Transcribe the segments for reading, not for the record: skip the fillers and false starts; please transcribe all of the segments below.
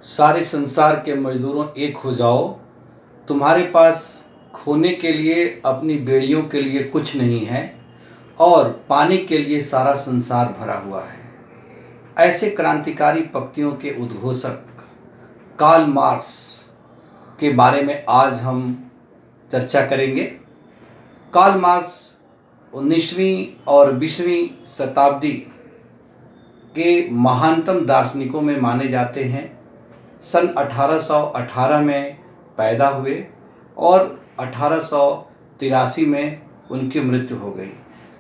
सारे संसार के मजदूरों एक हो जाओ। तुम्हारे पास खोने के लिए अपनी बेड़ियों के लिए कुछ नहीं है और पाने के लिए सारा संसार भरा हुआ है। ऐसे क्रांतिकारी पंक्तियों के उद्घोषक कार्ल मार्क्स के बारे में आज हम चर्चा करेंगे। कार्ल मार्क्स 19वीं और 20वीं शताब्दी के महानतम दार्शनिकों में माने जाते हैं। सन 1818 में पैदा हुए और 1883 में उनकी मृत्यु हो गई।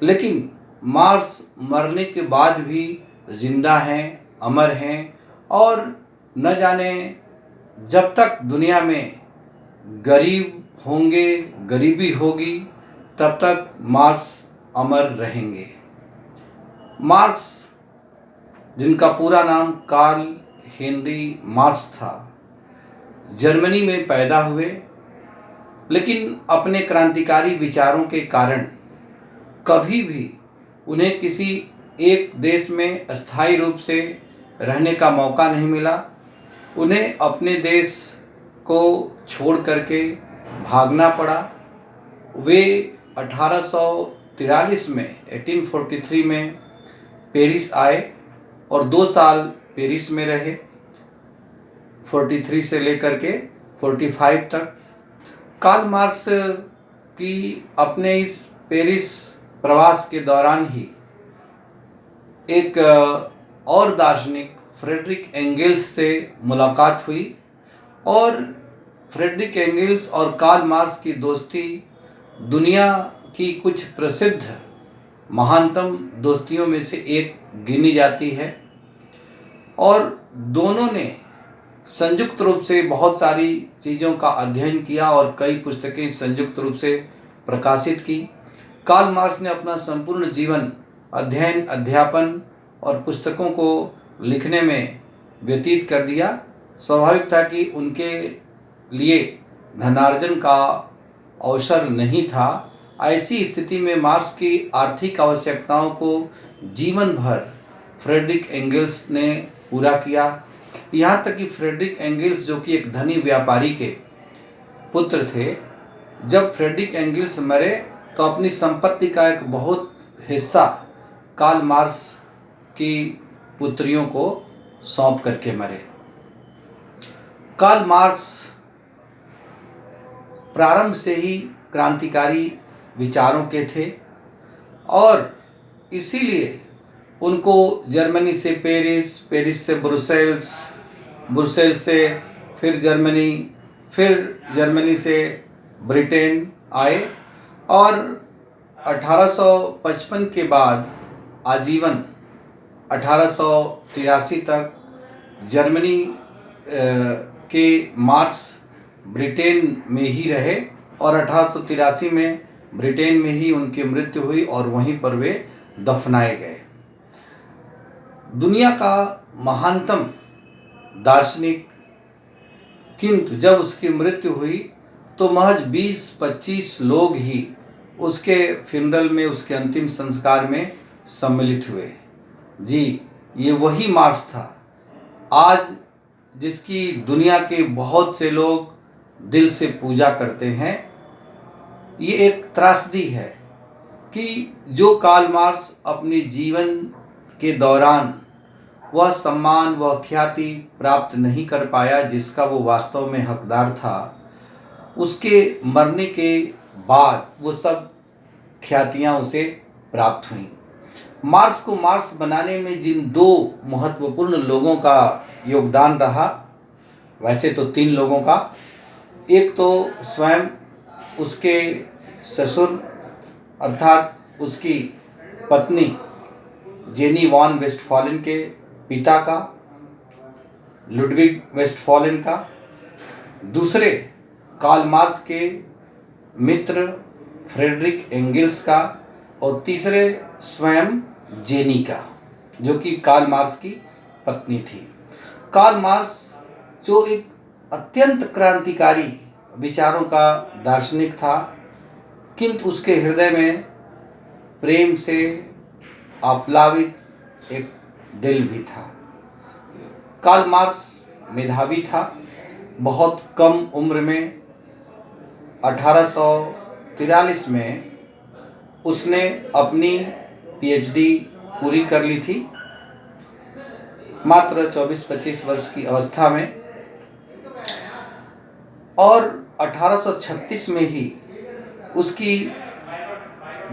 लेकिन मार्क्स मरने के बाद भी जिंदा हैं, अमर हैं और न जाने जब तक दुनिया में गरीब होंगे, गरीबी होगी, तब तक मार्क्स अमर रहेंगे। मार्क्स, जिनका पूरा नाम कार्ल हेनरी मार्क्स था, जर्मनी में पैदा हुए, लेकिन अपने क्रांतिकारी विचारों के कारण कभी भी उन्हें किसी एक देश में अस्थायी रूप से रहने का मौका नहीं मिला। उन्हें अपने देश को छोड़ करके भागना पड़ा। वे 1843 में 1843 में पेरिस आए और 2 साल पेरिस में रहे, 43 से लेकर के 45 तक। कार्ल मार्क्स की अपने इस पेरिस प्रवास के दौरान ही एक और दार्शनिक फ्रेडरिक एंगेल्स से मुलाकात हुई और फ्रेडरिक एंगेल्स और कार्ल मार्क्स की दोस्ती दुनिया की कुछ प्रसिद्ध महानतम दोस्तियों में से एक गिनी जाती है और दोनों ने संयुक्त रूप से बहुत सारी चीज़ों का अध्ययन किया और कई पुस्तकें संयुक्त रूप से प्रकाशित की। कार्ल मार्क्स ने अपना संपूर्ण जीवन अध्ययन, अध्यापन और पुस्तकों को लिखने में व्यतीत कर दिया। स्वाभाविक था कि उनके लिए धनार्जन का अवसर नहीं था। ऐसी स्थिति में मार्क्स की आर्थिक आवश्यकताओं को जीवन भर फ्रेडरिक एंगेल्स ने पूरा किया। यहाँ तक कि फ्रेडरिक एंगेल्स, जो कि एक धनी व्यापारी के पुत्र थे, जब फ्रेडरिक एंगेल्स मरे तो अपनी संपत्ति का एक बहुत हिस्सा कार्ल मार्क्स की पुत्रियों को सौंप करके मरे। कार्ल मार्क्स प्रारंभ से ही क्रांतिकारी विचारों के थे और इसीलिए उनको जर्मनी से पेरिस, पेरिस से ब्रुसेल्स, ब्रुसेल्स से फिर जर्मनी, फिर जर्मनी से ब्रिटेन आए और 1855 के बाद आजीवन 1883 तक जर्मनी के मार्क्स ब्रिटेन में ही रहे और 1883 में ब्रिटेन में ही उनकी मृत्यु हुई और वहीं पर वे दफनाए गए। दुनिया का महानतम दार्शनिक, किंतु जब उसकी मृत्यु हुई तो महज 20-25 लोग ही उसके फ्यूनरल में, उसके अंतिम संस्कार में सम्मिलित हुए। जी, ये वही मार्क्स था आज जिसकी दुनिया के बहुत से लोग दिल से पूजा करते हैं। ये एक त्रासदी है कि जो कार्ल मार्क्स अपने जीवन के दौरान वह सम्मान, वह ख्याति प्राप्त नहीं कर पाया जिसका वो वास्तव में हकदार था, उसके मरने के बाद वो सब ख्यातियाँ उसे प्राप्त हुईं। मार्क्स को मार्क्स बनाने में जिन 2 महत्वपूर्ण लोगों का योगदान रहा, वैसे तो 3 लोगों का, एक तो स्वयं उसके ससुर अर्थात उसकी पत्नी जेनी वॉन वेस्टफॉलन के पिता का, लुडविग वेस्टफॉलन का, दूसरे कार्ल मार्क्स के मित्र फ्रेडरिक एंगेल्स का और तीसरे स्वयं जेनी का, जो कि कार्ल मार्क्स की पत्नी थी। कार्ल मार्क्स जो एक अत्यंत क्रांतिकारी विचारों का दार्शनिक था, किंतु उसके हृदय में प्रेम से आप्लावित एक दिल भी था। कार्ल मार्क्स मेधावी था। बहुत कम उम्र में 1843 में उसने अपनी पीएचडी पूरी कर ली थी, मात्र 24-25 वर्ष की अवस्था में। और 1836 में ही उसकी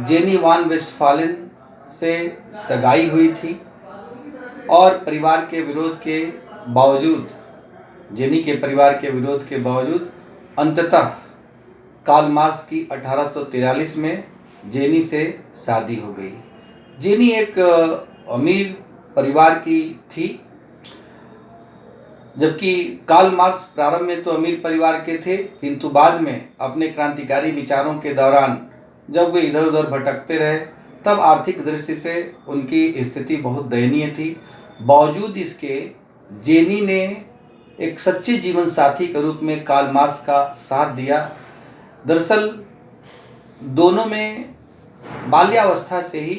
जेनी वान वेस्टफालेन से सगाई हुई थी और परिवार के विरोध के बावजूद, जेनी के परिवार के विरोध के बावजूद अंततः कार्ल मार्क्स की 1843 में जेनी से शादी हो गई। जेनी एक अमीर परिवार की थी, जबकि कार्ल मार्क्स प्रारंभ में तो अमीर परिवार के थे, किंतु बाद में अपने क्रांतिकारी विचारों के दौरान जब वे इधर उधर भटकते रहे तब आर्थिक दृष्टि से उनकी स्थिति बहुत दयनीय थी। बावजूद इसके जेनी ने एक सच्चे जीवन साथी के रूप में कार्ल मार्क्स का साथ दिया। दरअसल दोनों में बाल्यावस्था से ही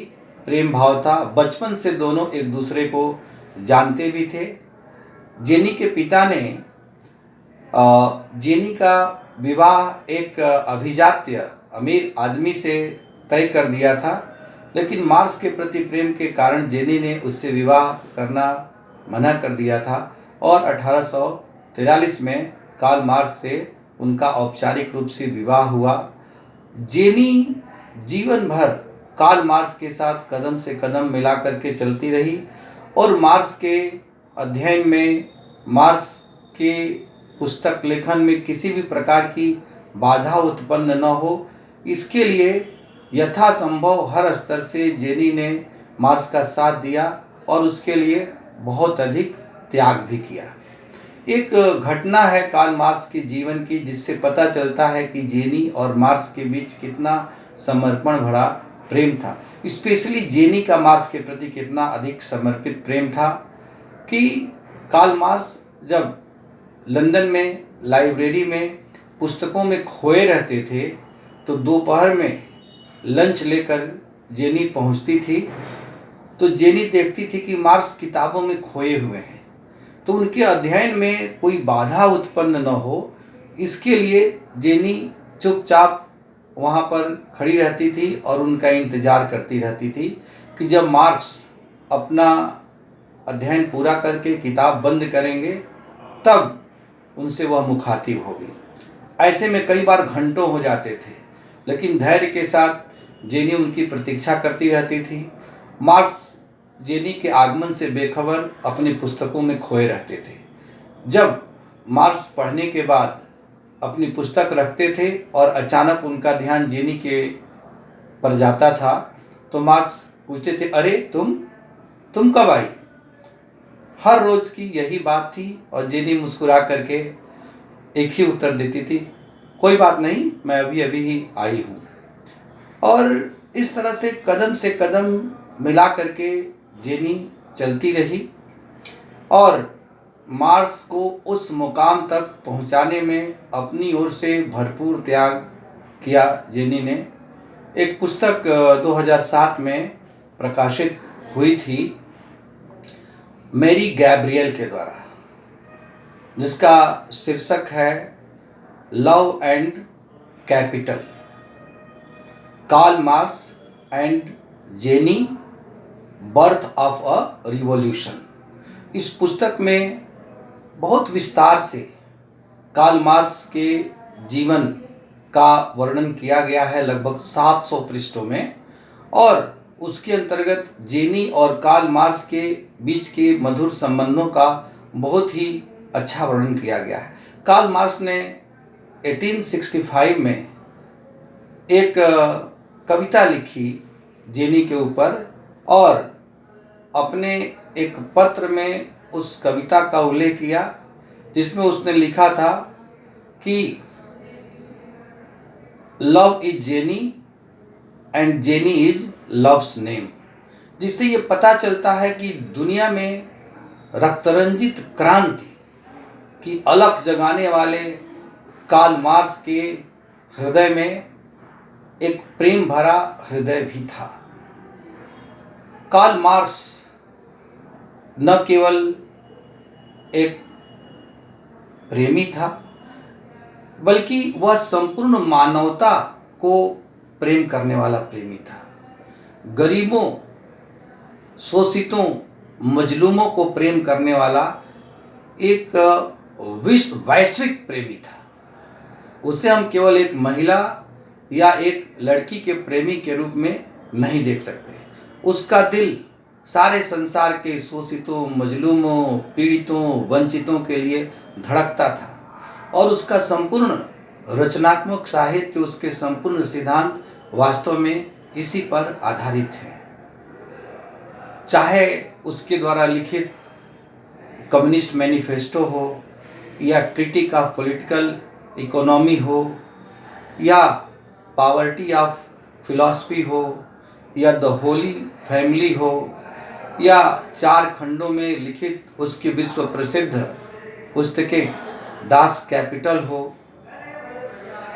प्रेम भाव था, बचपन से दोनों एक दूसरे को जानते भी थे। जेनी के पिता ने जेनी का विवाह एक अभिजात्य अमीर आदमी से तय कर दिया था, लेकिन मार्क्स के प्रति प्रेम के कारण जेनी ने उससे विवाह करना मना कर दिया था और 1843 में कार्ल मार्क्स से उनका औपचारिक रूप से विवाह हुआ। जेनी जीवन भर कार्ल मार्क्स के साथ कदम से कदम मिला करके चलती रही और मार्क्स के अध्ययन में, मार्क्स के पुस्तक लेखन में किसी भी प्रकार की बाधा उत्पन्न न हो, इसके लिए यथासंभव हर स्तर से जेनी ने मार्क्स का साथ दिया और उसके लिए बहुत अधिक त्याग भी किया। एक घटना है कार्ल मार्क्स के जीवन की जिससे पता चलता है कि जेनी और मार्क्स के बीच कितना समर्पण भरा प्रेम था। स्पेशली जेनी का मार्क्स के प्रति कितना अधिक समर्पित प्रेम था कि कार्ल मार्क्स जब लंदन में लाइब्रेरी में पुस्तकों में खोए रहते थे तो दोपहर में लंच लेकर जेनी पहुंचती थी, तो जेनी देखती थी कि मार्क्स किताबों में खोए हुए हैं, तो उनके अध्ययन में कोई बाधा उत्पन्न न हो, इसके लिए जेनी चुपचाप वहाँ पर खड़ी रहती थी और उनका इंतज़ार करती रहती थी कि जब मार्क्स अपना अध्ययन पूरा करके किताब बंद करेंगे तब उनसे वह मुखातिब होगी। ऐसे में कई बार घंटों हो जाते थे, लेकिन धैर्य के साथ जेनी उनकी प्रतीक्षा करती रहती थी। मार्क्स जेनी के आगमन से बेखबर अपनी पुस्तकों में खोए रहते थे। जब मार्क्स पढ़ने के बाद अपनी पुस्तक रखते थे और अचानक उनका ध्यान जेनी के पर जाता था तो मार्क्स पूछते थे, अरे तुम कब आई? हर रोज की यही बात थी और जेनी मुस्कुरा करके एक ही उत्तर देती थी, कोई बात नहीं, मैं अभी अभी ही आई हूँ। और इस तरह से कदम मिला करके जेनी चलती रही और मार्क्स को उस मुकाम तक पहुंचाने में अपनी ओर से भरपूर त्याग किया। जेनी ने एक पुस्तक 2007 में प्रकाशित हुई थी मैरी गैब्रियल के द्वारा, जिसका शीर्षक है love and capital, Karl Marx and Jenny, birth of a revolution. इस पुस्तक में बहुत विस्तार से कार्ल मार्क्स के जीवन का वर्णन किया गया है, लगभग 700 पृष्ठों में, और उसके अंतर्गत जेनी और कार्ल मार्क्स के बीच के मधुर संबंधों का बहुत ही अच्छा वर्णन किया गया है। कार्ल मार्क्स ने 1865 में एक कविता लिखी जेनी के ऊपर और अपने एक पत्र में उस कविता का उल्लेख किया, जिसमें उसने लिखा था कि love is jenny and jenny is loves name, जिससे ये पता चलता है कि दुनिया में रक्तरंजित क्रांति की अलख जगाने वाले कार्ल मार्क्स के हृदय में एक प्रेम भरा हृदय भी था। कार्ल मार्क्स न केवल एक प्रेमी था, बल्कि वह संपूर्ण मानवता को प्रेम करने वाला प्रेमी था। गरीबों, शोषितों, मजलूमों को प्रेम करने वाला एक वैश्विक प्रेमी था। उसे हम केवल एक महिला या एक लड़की के प्रेमी के रूप में नहीं देख सकते। उसका दिल सारे संसार के शोषितों, मजलूमों, पीड़ितों, वंचितों के लिए धड़कता था और उसका संपूर्ण रचनात्मक साहित्य, उसके संपूर्ण सिद्धांत वास्तव में इसी पर आधारित है। चाहे उसके द्वारा लिखित कम्युनिस्ट मैनिफेस्टो हो, या क्रिटिक ऑफ पॉलिटिकल इकोनॉमी हो, या पॉवर्टी ऑफ फिलॉसफी हो, या द होली फैमिली हो, या 4 खंडों में लिखित उसकी विश्व प्रसिद्ध पुस्तकें दास कैपिटल हो,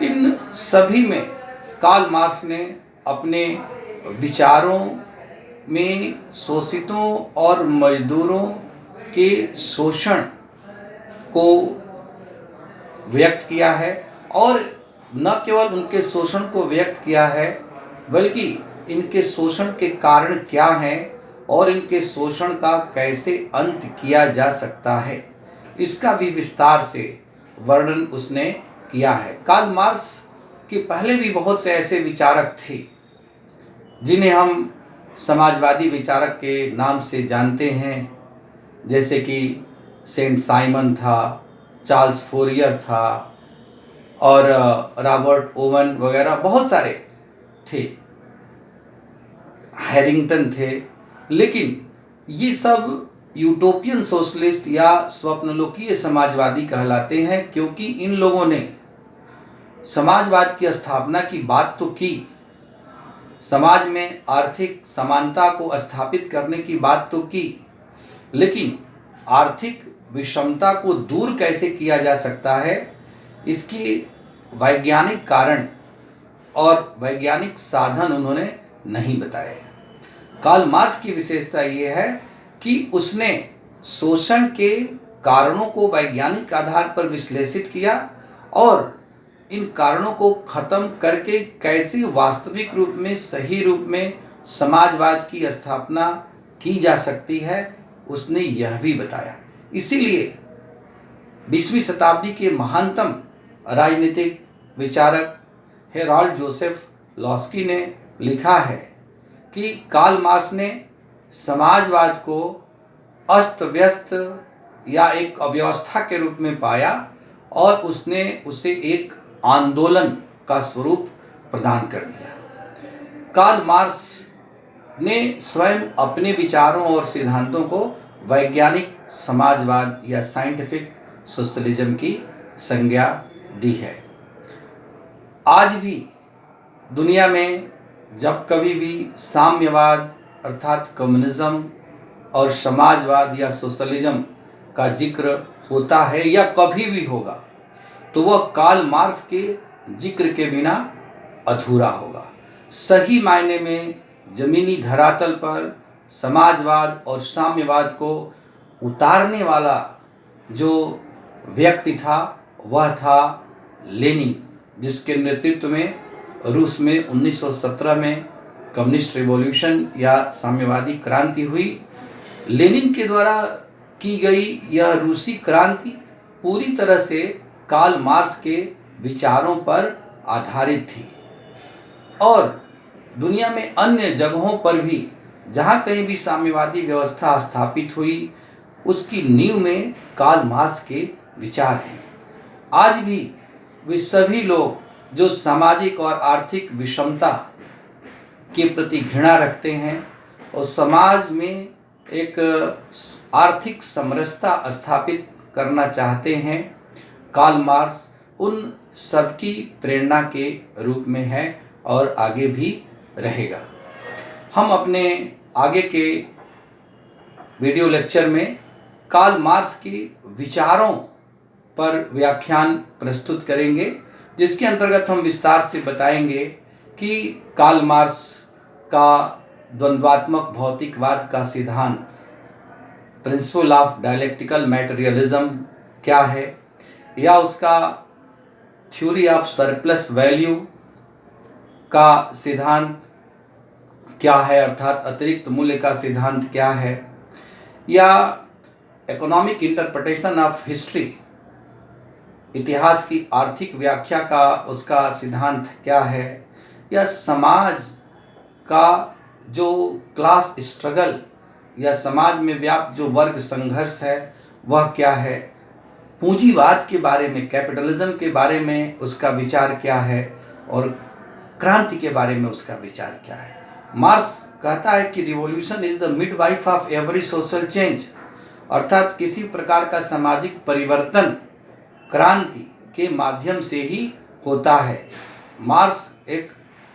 इन सभी में कार्ल मार्क्स ने अपने विचारों में शोषितों और मजदूरों के शोषण को व्यक्त किया है, और न केवल उनके शोषण को व्यक्त किया है, बल्कि इनके शोषण के कारण क्या हैं और इनके शोषण का कैसे अंत किया जा सकता है, इसका भी विस्तार से वर्णन उसने किया है। कार्ल मार्क्स के पहले भी बहुत से ऐसे विचारक थे जिन्हें हम समाजवादी विचारक के नाम से जानते हैं, जैसे कि सेंट साइमन था, चार्ल्स फोरियर था, और रॉबर्ट ओवन वगैरह बहुत सारे थे, हैरिंगटन थे। लेकिन ये सब यूटोपियन सोशलिस्ट या स्वप्नलोकीय समाजवादी कहलाते हैं, क्योंकि इन लोगों ने समाजवाद की स्थापना की बात तो की, समाज में आर्थिक समानता को स्थापित करने की बात तो की, लेकिन आर्थिक विषमता को दूर कैसे किया जा सकता है, इसकी वैज्ञानिक कारण और वैज्ञानिक साधन उन्होंने नहीं बताए। कार्ल मार्क्स की विशेषता ये है कि उसने शोषण के कारणों को वैज्ञानिक आधार पर विश्लेषित किया और इन कारणों को खत्म करके कैसे वास्तविक रूप में, सही रूप में समाजवाद की स्थापना की जा सकती है, उसने यह भी बताया। इसीलिए 20वीं शताब्दी के महानतम राजनीतिक विचारक हेराल्ड जोसेफ लॉस्की ने लिखा है कि कार्ल मार्क्स ने समाजवाद को अस्त व्यस्त या एक अव्यवस्था के रूप में पाया और उसने उसे एक आंदोलन का स्वरूप प्रदान कर दिया। कार्ल मार्क्स ने स्वयं अपने विचारों और सिद्धांतों को वैज्ञानिक समाजवाद या साइंटिफिक सोशलिज्म की संज्ञा दी है। आज भी दुनिया में जब कभी भी साम्यवाद अर्थात कम्युनिज्म और समाजवाद या सोशलिज्म का जिक्र होता है या कभी भी होगा, तो वह कार्ल मार्क्स के जिक्र के बिना अधूरा होगा। सही मायने में जमीनी धरातल पर समाजवाद और साम्यवाद को उतारने वाला जो व्यक्ति था वह था लेनिन, जिसके नेतृत्व में रूस में 1917 में कम्युनिस्ट रिवॉल्यूशन या साम्यवादी क्रांति हुई। लेनिन के द्वारा की गई यह रूसी क्रांति पूरी तरह से कार्ल मार्क्स के विचारों पर आधारित थी और दुनिया में अन्य जगहों पर भी जहाँ कहीं भी साम्यवादी व्यवस्था स्थापित हुई उसकी नींव में कार्ल मार्क्स के विचार हैं। आज भी वे सभी लोग जो सामाजिक और आर्थिक विषमता के प्रति घृणा रखते हैं और समाज में एक आर्थिक समरसता स्थापित करना चाहते हैं, कार्ल मार्क्स उन सबकी प्रेरणा के रूप में है और आगे भी रहेगा। हम अपने आगे के वीडियो लेक्चर में कार्ल मार्क्स के विचारों पर व्याख्यान प्रस्तुत करेंगे, जिसके अंतर्गत हम विस्तार से बताएंगे कि कार्ल मार्क्स का द्वंद्वात्मक भौतिकवाद का सिद्धांत प्रिंसिपल ऑफ डायलेक्टिकल मटेरियलिज्म क्या है, या उसका थ्योरी ऑफ सरप्लस वैल्यू का सिद्धांत क्या है, अर्थात अतिरिक्त मूल्य का सिद्धांत क्या है, या इकोनॉमिक इंटरप्रिटेशन ऑफ हिस्ट्री, इतिहास की आर्थिक व्याख्या का उसका सिद्धांत क्या है, या समाज का जो क्लास स्ट्रगल या समाज में व्याप्त जो वर्ग संघर्ष है वह क्या है, पूंजीवाद के बारे में, कैपिटलिज्म के बारे में उसका विचार क्या है, और क्रांति के बारे में उसका विचार क्या है। मार्क्स कहता है कि revolution is the midwife of every social change, अर्थात किसी प्रकार का सामाजिक परिवर्तन क्रांति के माध्यम से ही होता है। मार्क्स एक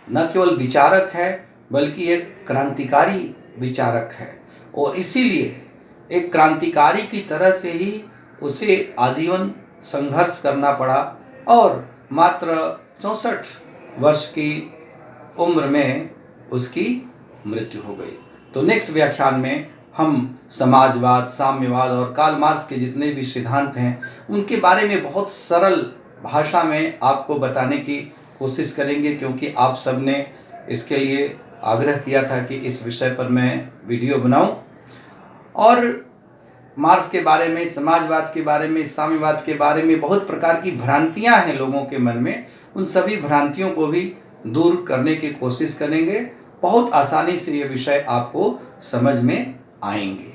न केवल विचारक है बल्कि एक क्रांतिकारी विचारक है, और इसीलिए एक क्रांतिकारी की तरह से ही उसे आजीवन संघर्ष करना पड़ा और मात्र 64 वर्ष की उम्र में उसकी मृत्यु हो गई। तो नेक्स्ट व्याख्यान में हम समाजवाद, साम्यवाद और कार्ल मार्क्स के जितने भी सिद्धांत हैं उनके बारे में बहुत सरल भाषा में आपको बताने की कोशिश करेंगे, क्योंकि आप सब ने इसके लिए आग्रह किया था कि इस विषय पर मैं वीडियो बनाऊं। और मार्क्स के बारे में, समाजवाद के बारे में, साम्यवाद के बारे में बहुत प्रकार की भ्रांतियां हैं लोगों के मन में, उन सभी भ्रांतियों को भी दूर करने की कोशिश करेंगे। बहुत आसानी से ये विषय आपको समझ में आएंगे।